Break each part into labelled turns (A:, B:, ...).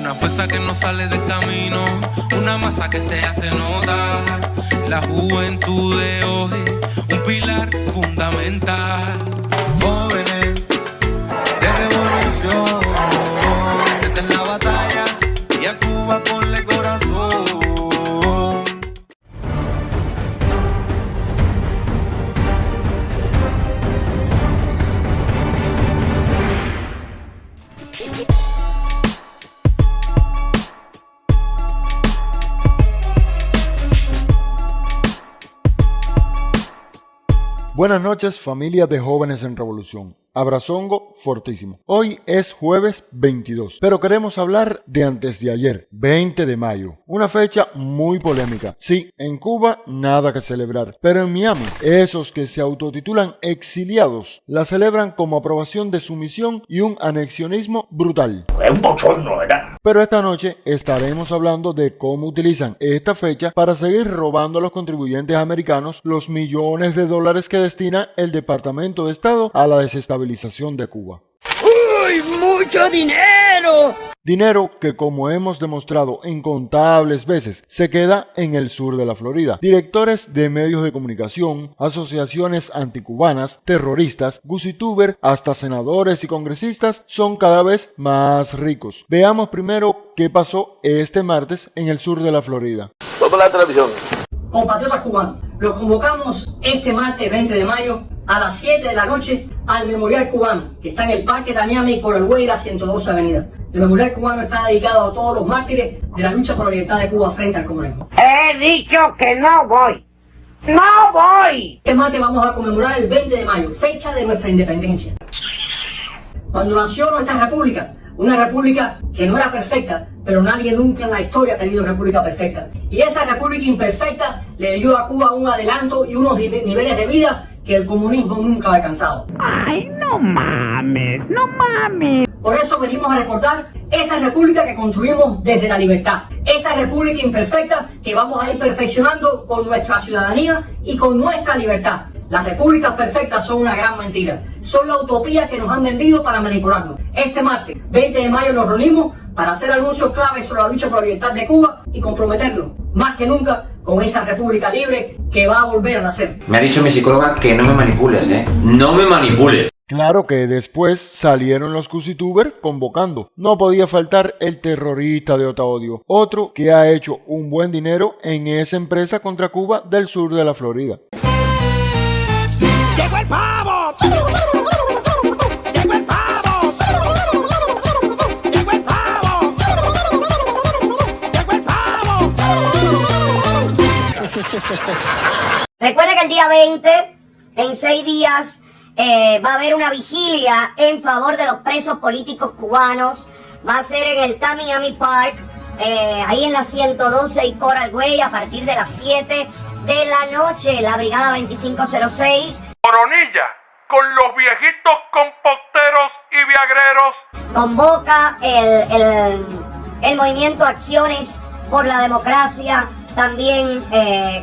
A: Una fuerza que no sale del camino, una masa que se hace notar. La juventud de hoy, un pilar fundamental. Jóvenes de revolución, presenten en la batalla y a Cuba ponle corazón.
B: Buenas noches, familia de Jóvenes en Revolución. Abrazongo fortísimo. Hoy es jueves 22, pero queremos hablar de antes de ayer, 20 de mayo. Una fecha muy polémica. Sí, en Cuba nada que celebrar, pero en Miami, esos que se autotitulan exiliados, la celebran como aprobación de su misión y un anexionismo brutal.
C: Es un bochorno, ¿verdad?
B: Pero esta noche estaremos hablando de cómo utilizan esta fecha para seguir robando a los contribuyentes americanos los millones de dólares que destina el Departamento de Estado a la desestabilización de Cuba.
D: ¡Uy, mucho dinero!
B: Dinero que, como hemos demostrado incontables veces, se queda en el sur de la Florida. Directores de medios de comunicación, asociaciones anticubanas, terroristas, gusituber, hasta senadores y congresistas son cada vez más ricos. Veamos primero qué pasó este martes en el sur de la Florida.
C: Vamos a la televisión.
D: Compatriotas cubanos, los convocamos este martes 20 de mayo a las 7 de la noche al Memorial Cubano, que está en el Parque Tamiami por el Güey y la 112 Avenida. El Memorial Cubano está dedicado a todos los mártires de la lucha por la libertad de Cuba frente al comunismo.
E: He dicho que no voy. ¡No voy!
D: Este martes vamos a conmemorar el 20 de mayo, fecha de nuestra independencia. Cuando nació nuestra república, una república que no era perfecta, pero nadie nunca en la historia ha tenido república perfecta. Y esa república imperfecta le dio a Cuba un adelanto y unos niveles de vida que el comunismo nunca ha alcanzado.
E: ¡Ay, no mames! ¡No mames!
D: Por eso venimos a recordar esa república que construimos desde la libertad. Esa república imperfecta que vamos a ir perfeccionando con nuestra ciudadanía y con nuestra libertad. Las repúblicas perfectas son una gran mentira. Son la utopía que nos han vendido para manipularnos. Este martes, 20 de mayo, nos reunimos para hacer anuncios claves sobre la lucha por la libertad de Cuba y comprometernos, más que nunca, con esa república libre que va a volver a nacer.
F: Me ha dicho mi psicóloga que no me manipules, ¿eh? ¡No me manipules!
B: Claro que después salieron los cusitubers convocando. No podía faltar el terrorista de Otaodio, otro que ha hecho un buen dinero en esa empresa contra Cuba del sur de la Florida.
G: ¡Llegó el pavo! ¡Llegó el pavo! ¡Llegó el pavo! ¡Llegó el pavo!
H: Recuerda que el día 20, en 6 días, va a haber una vigilia en favor de los presos políticos cubanos. Va a ser en el Tamiami Park, ahí en la 112 y Coral Way, a partir de las 7 de la noche. La Brigada 2506...
I: Coronilla, con los viejitos composteros y viagreros.
H: Convoca el movimiento Acciones por la Democracia, también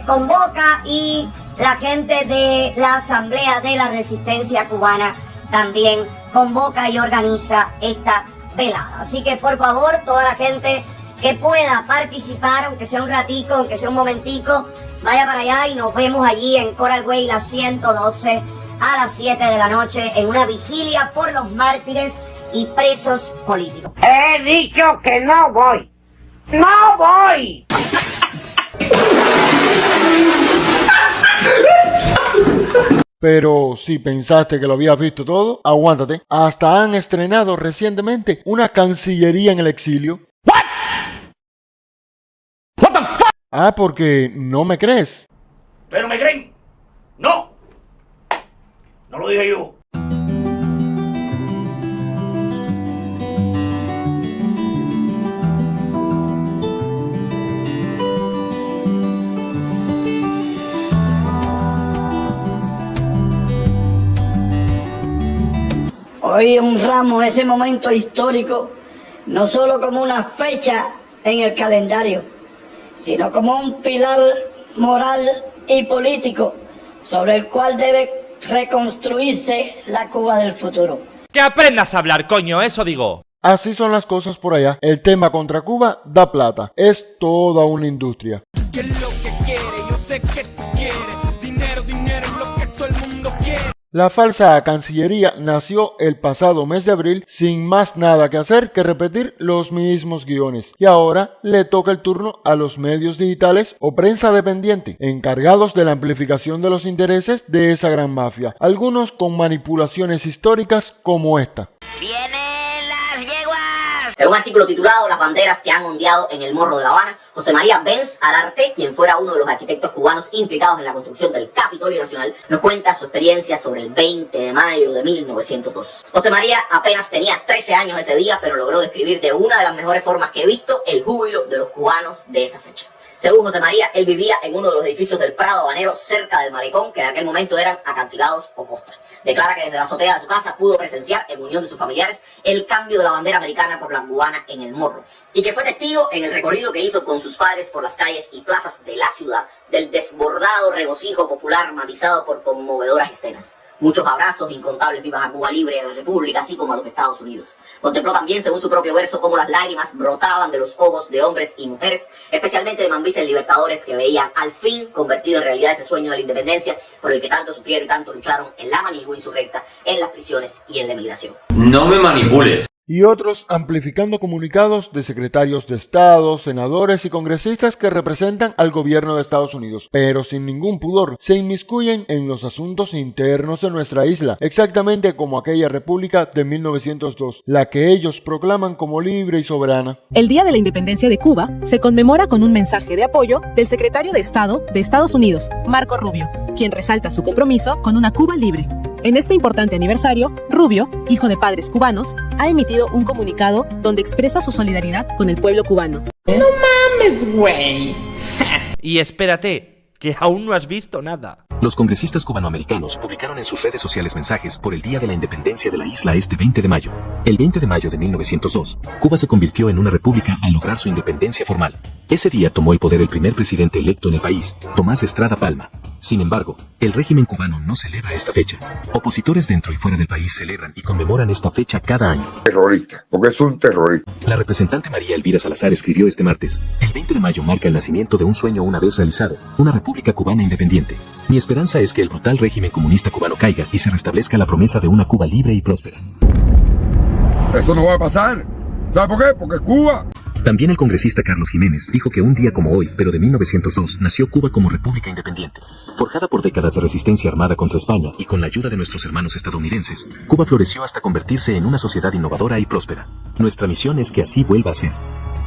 H: convoca, y la gente de la Asamblea de la Resistencia Cubana también convoca y organiza esta velada. Así que por favor, toda la gente que pueda participar, aunque sea un ratico, aunque sea un momentico, vaya para allá y nos vemos allí en Coral Way, la 112, a las 7 de la noche, en una vigilia por los mártires y presos políticos.
E: He dicho que no voy. ¡No voy!
B: Pero si pensaste que lo habías visto todo, aguántate. Hasta han estrenado recientemente una cancillería en el exilio.
C: What the fuck?
B: Ah, porque no me crees.
C: ¿Pero me creen? ¡No! No lo dije yo.
D: Hoy honramos ese momento histórico no solo como una fecha en el calendario, sino como un pilar moral y político sobre el cual debe reconstruirse la Cuba del futuro.
J: Que aprendas a hablar, coño, eso digo.
B: Así son las cosas por allá. El tema contra Cuba da plata. Es toda una industria.
G: ¿Qué es lo que quiere? Yo sé que tú quieres. Dinero, dinero es lo que todo el mundo quiere.
B: La falsa Cancillería nació el pasado mes de abril sin más nada que hacer que repetir los mismos guiones. Y ahora le toca el turno a los medios digitales o prensa dependiente, encargados de la amplificación de los intereses de esa gran mafia. Algunos con manipulaciones históricas como esta.
H: En un artículo titulado Las banderas que han ondeado en el Morro de La Habana, José María Benz Ararte, quien fuera uno de los arquitectos cubanos implicados en la construcción del Capitolio Nacional, nos cuenta su experiencia sobre el 20 de mayo de 1902. José María apenas tenía 13 años ese día, pero logró describir de una de las mejores formas que he visto el júbilo de los cubanos de esa fecha. Según José María, él vivía en uno de los edificios del Prado Habanero cerca del malecón, que en aquel momento eran acantilados o costas. Declara que desde la azotea de su casa pudo presenciar, en unión de sus familiares, el cambio de la bandera americana por la cubana en el Morro, y que fue testigo en el recorrido que hizo con sus padres por las calles y plazas de la ciudad del desbordado regocijo popular matizado por conmovedoras escenas. Muchos abrazos, incontables vivas a Cuba Libre y a la República, así como a los Estados Unidos. Contempló también, según su propio verso, cómo las lágrimas brotaban de los ojos de hombres y mujeres, especialmente de mambises libertadores que veían al fin convertido en realidad ese sueño de la independencia por el que tanto sufrieron y tanto lucharon en la manigua insurrecta, en las prisiones y en la emigración.
F: No me manipules.
B: Y otros amplificando comunicados de secretarios de Estado, senadores y congresistas que representan al gobierno de Estados Unidos, pero sin ningún pudor se inmiscuyen en los asuntos internos de nuestra isla, exactamente como aquella república de 1902, la que ellos proclaman como libre y soberana.
J: El Día de la Independencia de Cuba se conmemora con un mensaje de apoyo del secretario de Estado de Estados Unidos, Marco Rubio, quien resalta su compromiso con una Cuba libre. En este importante aniversario, Rubio, hijo de padres cubanos, ha emitido un comunicado donde expresa su solidaridad con el pueblo cubano.
K: No mames, güey.
L: Y espérate, que aún no has visto nada.
M: Los congresistas cubanoamericanos publicaron en sus redes sociales mensajes por el Día de la Independencia de la isla este 20 de mayo. El 20 de mayo de 1902, Cuba se convirtió en una república al lograr su independencia formal. Ese día tomó el poder el primer presidente electo en el país, Tomás Estrada Palma. Sin embargo, el régimen cubano no celebra esta fecha. Opositores dentro y fuera del país celebran y conmemoran esta fecha cada año.
N: Terrorista, porque es un terrorista.
M: La representante María Elvira Salazar escribió este martes: el 20 de mayo marca el nacimiento de un sueño una vez realizado, una república cubana independiente. Mi esperanza es que el brutal régimen comunista cubano caiga y se restablezca la promesa de una Cuba libre y próspera.
N: Eso no va a pasar. ¿Sabe por qué? Porque es Cuba.
M: También el congresista Carlos Jiménez dijo que un día como hoy, pero de 1902, nació Cuba como república independiente. Forjada por décadas de resistencia armada contra España y con la ayuda de nuestros hermanos estadounidenses, Cuba floreció hasta convertirse en una sociedad innovadora y próspera. Nuestra misión es que así vuelva a ser.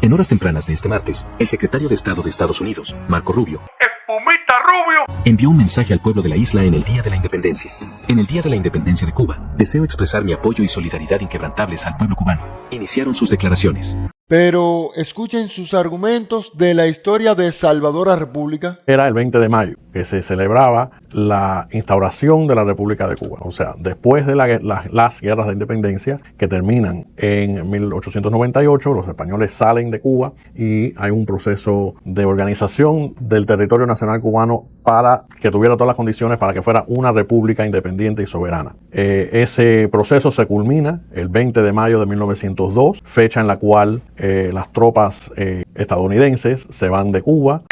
M: En horas tempranas de este martes, el secretario de Estado de Estados Unidos, Marco Rubio,
I: ¡Espumita Rubio!,
M: envió un mensaje al pueblo de la isla en el Día de la Independencia. En el Día de la Independencia de Cuba, deseo expresar mi apoyo y solidaridad inquebrantables al pueblo cubano. Iniciaron sus declaraciones.
B: Pero escuchen sus argumentos de la historia de Salvador a República.
O: Era el 20 de mayo, que se celebraba la instauración de la República de Cuba. O sea, después de las guerras de independencia que terminan en 1898, los españoles salen de Cuba y hay un proceso de organización del territorio nacional cubano para que tuviera todas las condiciones para que fuera una república independiente y soberana. Ese proceso se culmina el 20 de mayo de 1902, fecha en la cual las tropas estadounidenses se van de Cuba.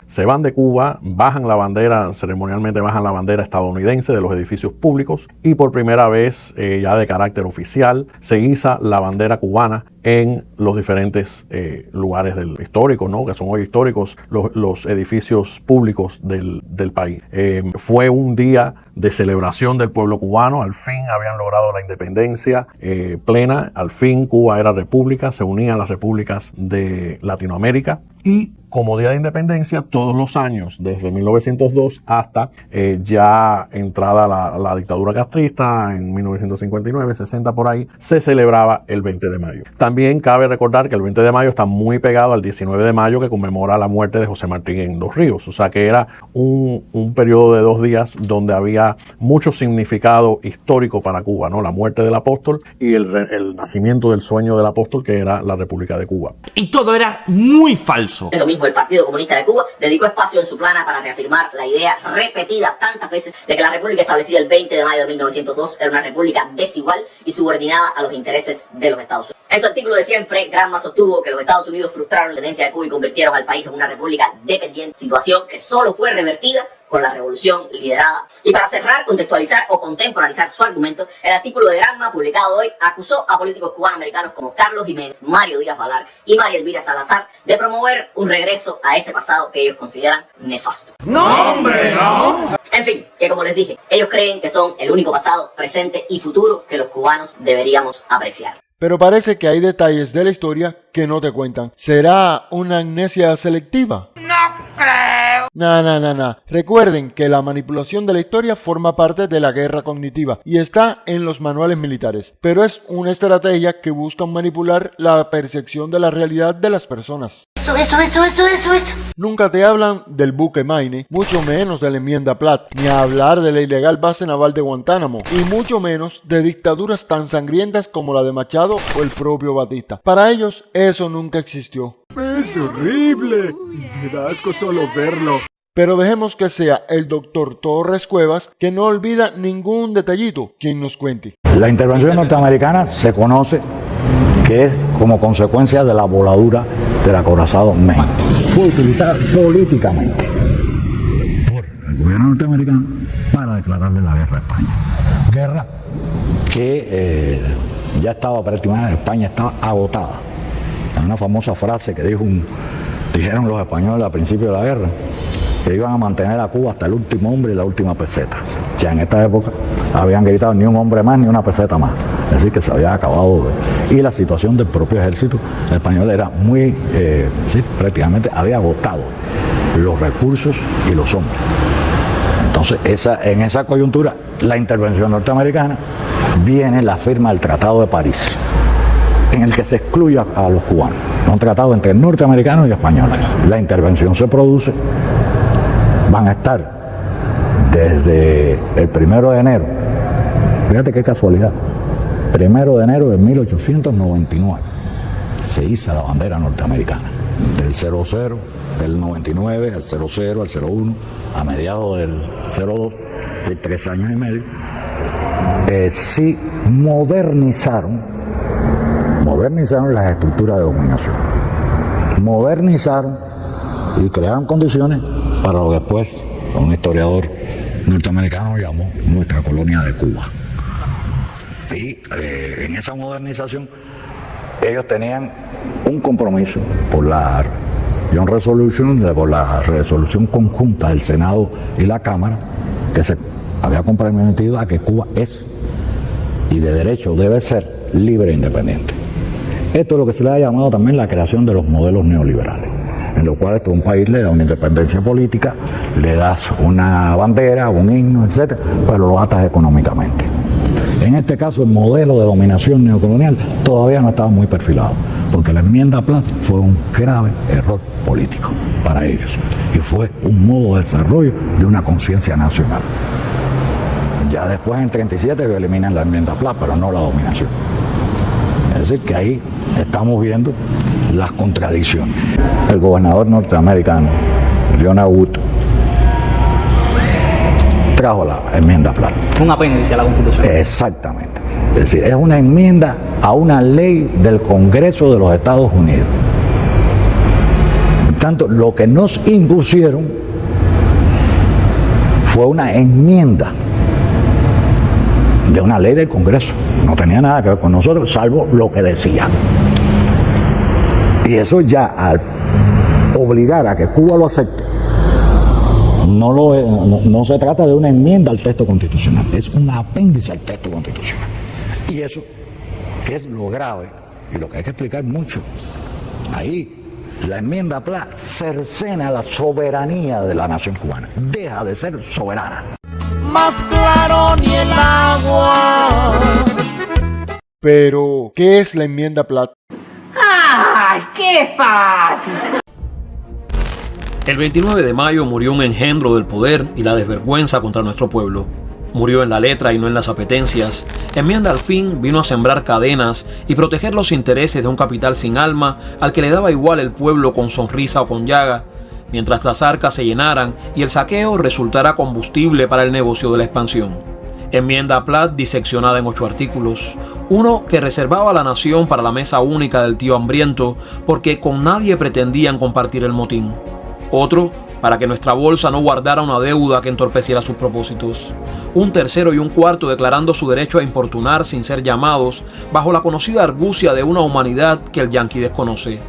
O: Se van de Cuba, bajan la bandera, ceremonialmente bajan la bandera estadounidense de los edificios públicos y por primera vez, ya de carácter oficial, se iza la bandera cubana en los diferentes lugares históricos, ¿no? Que son hoy históricos los edificios públicos del país. Fue un día de celebración del pueblo cubano, al fin habían logrado la independencia plena, al fin Cuba era república, se unía a las repúblicas de Latinoamérica y como Día de Independencia, todos los años, desde 1902 hasta ya entrada la dictadura castrista en 1959, 60 por ahí, se celebraba el 20 de mayo. También cabe recordar que el 20 de mayo está muy pegado al 19 de mayo que conmemora la muerte de José Martí en Dos Ríos. O sea que era un periodo de 2 días donde había mucho significado histórico para Cuba, ¿no? La muerte del apóstol y el nacimiento del sueño del apóstol que era la República de Cuba.
L: Y todo era muy falso.
P: discurso.
H: Lo mismo el Partido Comunista de Cuba dedicó espacio en su plana para reafirmar la idea repetida tantas veces de que la república establecida el 20 de mayo de 1902 era una república desigual y subordinada a los intereses de los Estados Unidos. En su artículo de siempre, Granma sostuvo que los Estados Unidos frustraron la independencia de Cuba y convirtieron al país en una república dependiente, situación que solo fue revertida con la revolución liderada. Y para cerrar, contextualizar o contemporaneizar su argumento, el artículo de Granma, publicado hoy, acusó a políticos cubanoamericanos como Carlos Jiménez, Mario Díaz Balar y María Elvira Salazar de promover un regreso a ese pasado que ellos consideran nefasto.
C: ¡No, hombre, no!
H: En fin, que como les dije, ellos creen que son el único pasado, presente y futuro que los cubanos deberíamos apreciar.
B: Pero parece que hay detalles de la historia que no te cuentan. ¿Será una amnesia selectiva?
C: ¡No creo!
B: No. Recuerden que la manipulación de la historia forma parte de la guerra cognitiva y está en los manuales militares, pero es una estrategia que busca manipular la percepción de la realidad de las personas.
E: Eso.
B: Nunca te hablan del buque Maine, mucho menos de la enmienda Platt, ni a hablar de la ilegal base naval de Guantánamo, y mucho menos de dictaduras tan sangrientas como la de Machado o el propio Batista. Para ellos, eso nunca existió.
Q: Es horrible. Me da asco solo verlo.
B: Pero dejemos que sea el doctor Torres Cuevas, que no olvida ningún detallito, quien nos cuente.
R: La intervención norteamericana se conoce que es como consecuencia de la voladura del acorazado Maine. Fue utilizada políticamente por el gobierno norteamericano para declararle la guerra a España. Guerra que ya estaba prácticamente, España estaba agotada. Hay una famosa frase que dijeron los españoles al principio de la guerra, que iban a mantener a Cuba hasta el último hombre y la última peseta. Ya en esta época habían gritado ni un hombre más ni una peseta más. Es decir, que se había acabado. Y la situación del propio ejército español era muy, prácticamente había agotado los recursos y los hombres. Entonces, en esa coyuntura, la intervención norteamericana viene la firma del Tratado de París, en el que se excluye a los cubanos. Un tratado entre norteamericanos y españoles. La intervención se produce, van a estar desde el 1 de enero, fíjate qué casualidad, 1 de enero de 1899, se iza la bandera norteamericana, del 00, del 99, al 00, al 01, a mediados del 02, de 3 años y medio, sí modernizaron las estructuras de dominación, modernizaron y crearon condiciones para lo que después un historiador norteamericano llamó nuestra colonia de Cuba. Y en esa modernización ellos tenían un compromiso por la resolución conjunta del Senado y la Cámara, que se había comprometido a que Cuba es y de derecho debe ser libre e independiente. Esto es lo que se le ha llamado también la creación de los modelos neoliberales, en lo cual un país le da una independencia política, le das una bandera, un himno, etc., pero lo atas económicamente. En este caso, el modelo de dominación neocolonial todavía no estaba muy perfilado, porque la enmienda Platt fue un grave error político para ellos y fue un modo de desarrollo de una conciencia nacional. Ya después, en 1937, eliminan la enmienda Platt, pero no la dominación. Es decir, que ahí estamos viendo las contradicciones. El gobernador norteamericano, John Wood, trajo la enmienda Platt.
S: Un apéndice a la Constitución.
R: Exactamente. Es decir, es una enmienda a una ley del Congreso de los Estados Unidos. Por tanto, lo que nos impusieron fue una enmienda de una ley del Congreso. No tenía nada que ver con nosotros, salvo lo que decía. Y eso ya, al obligar a que Cuba lo acepte, no se trata de una enmienda al texto constitucional, es un apéndice al texto constitucional. Y eso es lo grave y lo que hay que explicar mucho. Ahí la enmienda Platt cercena la soberanía de la nación cubana, deja de ser soberana.
G: Más claro ni el agua.
B: Pero, ¿qué es la enmienda Platt?
E: ¡Ay, qué fácil!
P: El 29 de mayo murió un engendro del poder y la desvergüenza contra nuestro pueblo. murió en la letra y no en las apetencias, Enmienda al fin vino a sembrar cadenas y proteger los intereses de un capital sin alma al que le daba igual el pueblo con sonrisa o con llaga, mientras las arcas se llenaran y el saqueo resultara combustible para el negocio de la expansión. Enmienda Platt diseccionada en 8 artículos, uno que reservaba a la nación para la mesa única del tío hambriento porque con nadie pretendían compartir el motín. Otro para que nuestra bolsa no guardara una deuda que entorpeciera sus propósitos. Un tercero y un cuarto declarando su derecho a importunar sin ser llamados bajo la conocida argucia de una humanidad que el yanqui desconoce.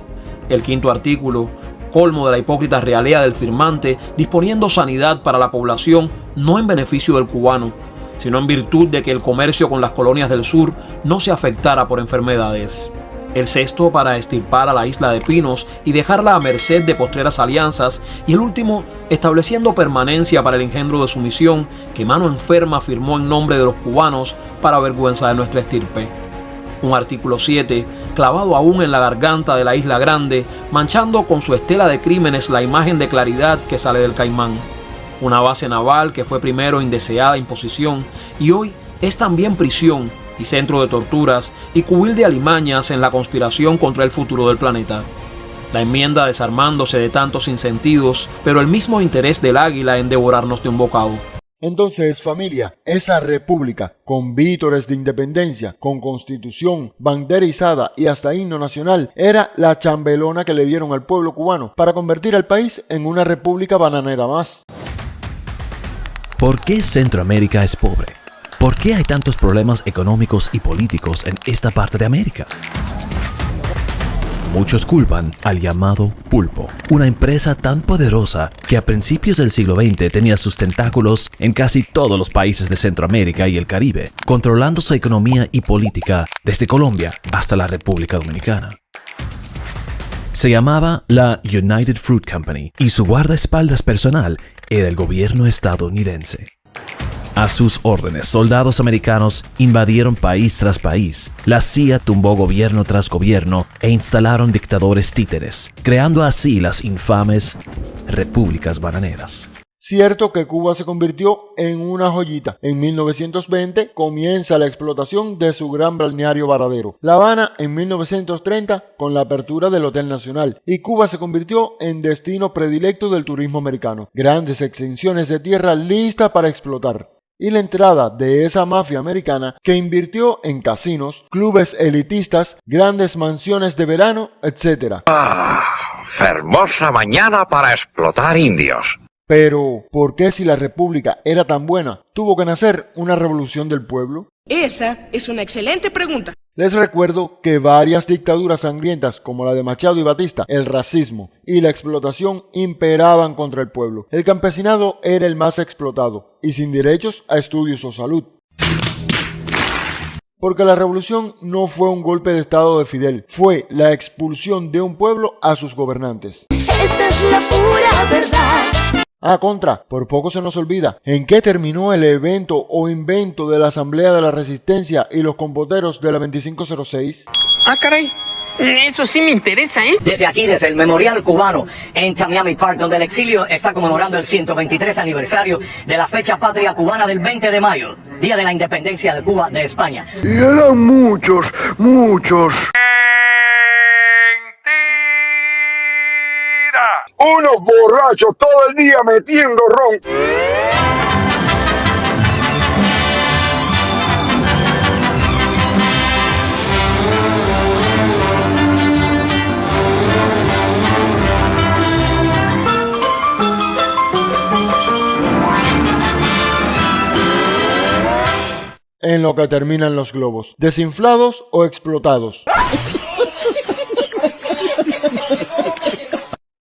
P: El quinto artículo, colmo de la hipócrita realea del firmante, disponiendo sanidad para la población no en beneficio del cubano, sino en virtud de que el comercio con las colonias del sur no se afectara por enfermedades. El sexto para extirpar a la isla de Pinos y dejarla a merced de postreras alianzas, y el último estableciendo permanencia para el engendro de su misión que mano enferma firmó en nombre de los cubanos para vergüenza de nuestra estirpe. Un artículo 7, clavado aún en la garganta de la Isla Grande, manchando con su estela de crímenes la imagen de claridad que sale del Caimán. Una base naval que fue primero indeseada imposición y hoy es también prisión y centro de torturas y cubil de alimañas en la conspiración contra el futuro del planeta. La enmienda desarmándose de tantos sinsentidos, pero el mismo interés del águila en devorarnos de un bocado.
B: Entonces, familia, esa república, con vítores de independencia, con constitución, bandera izada y hasta himno nacional, era la chambelona que le dieron al pueblo cubano para convertir al país en una república bananera más.
S: ¿Por qué Centroamérica es pobre? ¿Por qué hay tantos problemas económicos y políticos en esta parte de América? Muchos culpan al llamado pulpo, una empresa tan poderosa que a principios del siglo XX tenía sus tentáculos en casi todos los países de Centroamérica y el Caribe, controlando su economía y política desde Colombia hasta la República Dominicana. Se llamaba la United Fruit Company y su guardaespaldas personal era el gobierno estadounidense. A sus órdenes, soldados americanos invadieron país tras país. La CIA tumbó gobierno tras gobierno e instalaron dictadores títeres, creando así las infames repúblicas bananeras.
B: Cierto que Cuba se convirtió en una joyita. En 1920 comienza la explotación de su gran balneario Varadero. La Habana en 1930 con la apertura del Hotel Nacional. Y Cuba se convirtió en destino predilecto del turismo americano. Grandes extensiones de tierra listas para explotar. Y la entrada de esa mafia americana que invirtió en casinos, clubes elitistas, grandes mansiones de verano, etc.
T: Hermosa mañana para explotar indios.
B: Pero, ¿por qué si la república era tan buena, tuvo que nacer una revolución del pueblo?
K: Esa es una excelente pregunta.
B: Les recuerdo que varias dictaduras sangrientas como la de Machado y Batista, el racismo y la explotación imperaban contra el pueblo. El campesinado era el más explotado y sin derechos a estudios o salud. Porque la revolución no fue un golpe de estado de Fidel, fue la expulsión de un pueblo a sus gobernantes.
U: Esa es la pura verdad.
B: Por poco se nos olvida, ¿en qué terminó el evento o invento de la Asamblea de la Resistencia y los compoteros de la 2506?
K: Caray, eso sí me interesa, ¿eh?
D: Desde aquí, desde el Memorial Cubano en Tamiami Park, donde el exilio está conmemorando el 123 aniversario de la fecha patria cubana del 20 de mayo, Día de la Independencia de Cuba de España.
N: Y eran muchos. Unos borrachos todo el día metiendo ron.
B: En lo que terminan los globos, desinflados o explotados.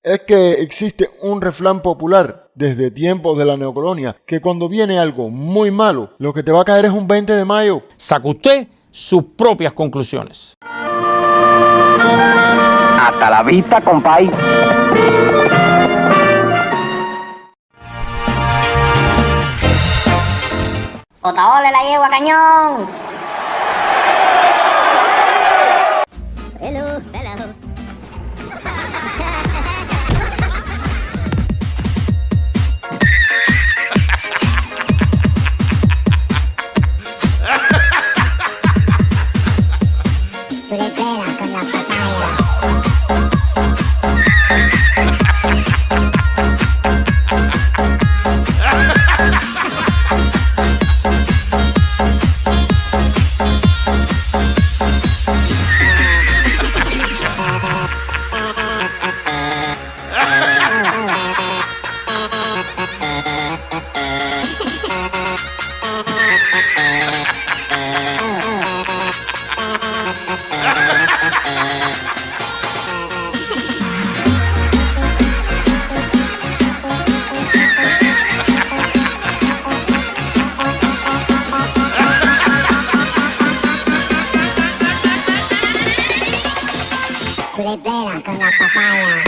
B: Es que existe un refrán popular desde tiempos de la neocolonia que cuando viene algo muy malo, lo que te va a caer es un 20 de mayo.
V: Saca usted sus propias conclusiones.
E: Hasta la vista, compay.
H: Otaole la yegua cañón.
U: Hello. tú le pegas con la papaya.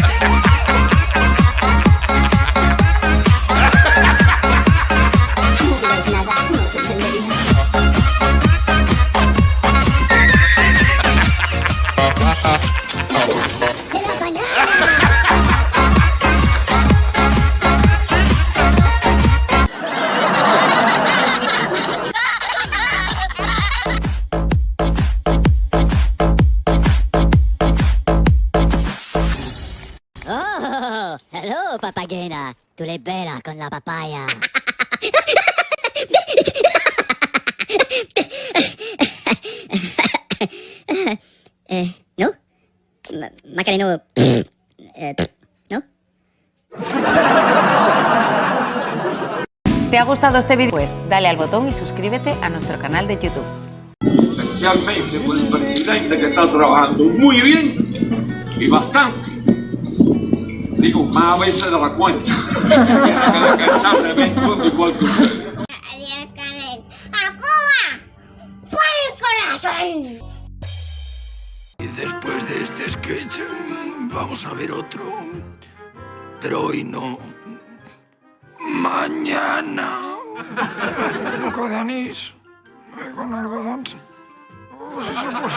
U: Oh, hello, papagena. Tú le pegas con la papaya. ¿No? Macareno. ¿No?
A: ¿Te ha gustado este vídeo? Pues dale al botón y suscríbete a nuestro canal de YouTube.
I: Especialmente con el presidente que está trabajando muy bien y bastante. Digo, más veces de la cuenta. Tiene que cansarme de todo igual que ustedes.
U: Adiós, Canel. ¡A Cuba! ¡Por el corazón!
F: Y después de este sketch vamos a ver otro. Pero hoy no. Mañana. Un poco de anís. Con algodón. Pues eso, pues.